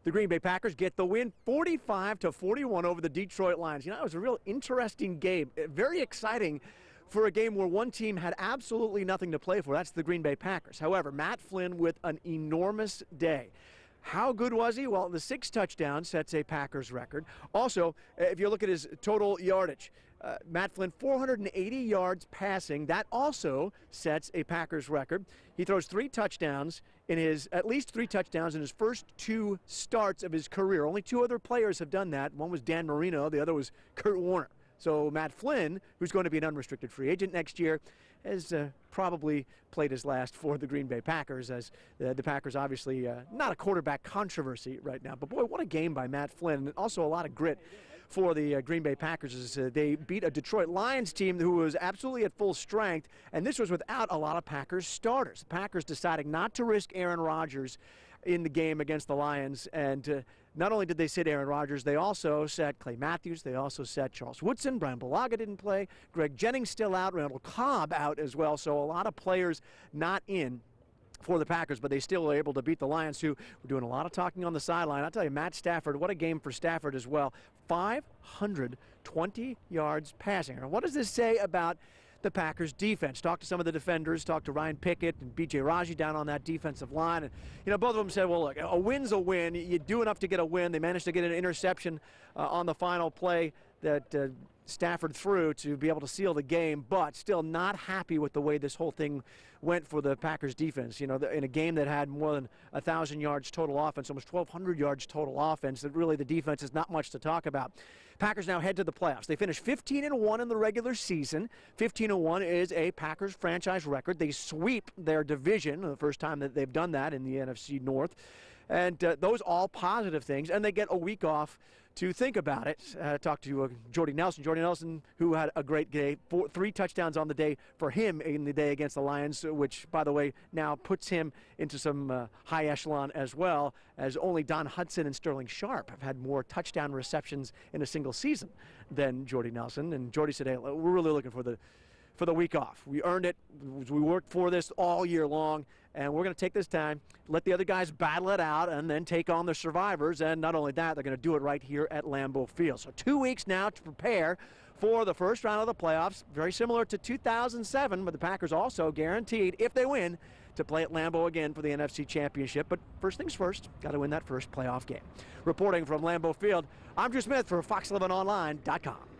The Green Bay Packers get the win 45-41 over the Detroit Lions. You know, it was a real interesting game, very exciting for a game where one team had absolutely nothing to play for. That's the Green Bay Packers. However, Matt Flynn with an enormous day. How good was he? Well, the 6 touchdowns sets a Packers record. Also, if you look at his total yardage, Matt Flynn, 480 yards passing. That also sets a Packers record. He throws 3 touchdowns in at least 3 touchdowns in his first 2 starts of his career. Only 2 other players have done that. One was Dan Marino, the other was Kurt Warner. So Matt Flynn, who's going to be an unrestricted free agent next year, has probably played his last for the Green Bay Packers, as the Packers obviously not a quarterback controversy right now. But boy, what a game by Matt Flynn, and also a lot of grit for the Green Bay Packers as they beat a Detroit Lions team who was absolutely at full strength, and this was without a lot of Packers starters. The Packers deciding not to risk Aaron Rodgers in the game against the Lions, and not only did they sit Aaron Rodgers, they also sat Clay Matthews, they also sat Charles Woodson, Brian Bulaga didn't play, Greg Jennings still out, Randall Cobb out as well, so a lot of players not in for the Packers, but they still were able to beat the Lions, who were doing a lot of talking on the sideline. I'll tell you, Matt Stafford, what a game for Stafford as well. 520 yards passing. What does this say about the Packers defense? Talked to some of the defenders, talked to Ryan Pickett and B.J. Raji down on that defensive line. And, you know, both of them said, well, look, a win's a win. You do enough to get a win. They managed to get an interception on the final play that Stafford threw to be able to seal the game, but still not happy with the way this whole thing went for the Packers defense. You know, in a game that had more than 1,000 yards total offense, almost 1,200 yards total offense, that really the defense is not much to talk about. Packers now head to the playoffs. They finished 15-1 in the regular season. 15-1 is a Packers franchise record. They sweep their division, the first time that they've done that in the NFC North. And those all positive things, and they get a week off to think about it. Talked to Jordy Nelson. Jordy Nelson, who had a great day, 3 touchdowns on the day for him in the day against the Lions, which, by the way, now puts him into some high echelon as well, as only Don Hudson and Sterling Sharp have had more touchdown receptions in a single season than Jordy Nelson. And Jordy said, hey, we're really looking for the week off. We earned it. We worked for this all year long, and we're going to take this time, let the other guys battle it out, and then take on the survivors. And not only that, they're going to do it right here at Lambeau Field. So 2 weeks now to prepare for the first round of the playoffs, very similar to 2007, but the Packers also guaranteed, if they win, to play at Lambeau again for the NFC Championship. But first things first, got to win that first playoff game. Reporting from Lambeau Field, I'm Drew Smith for Fox11Online.com.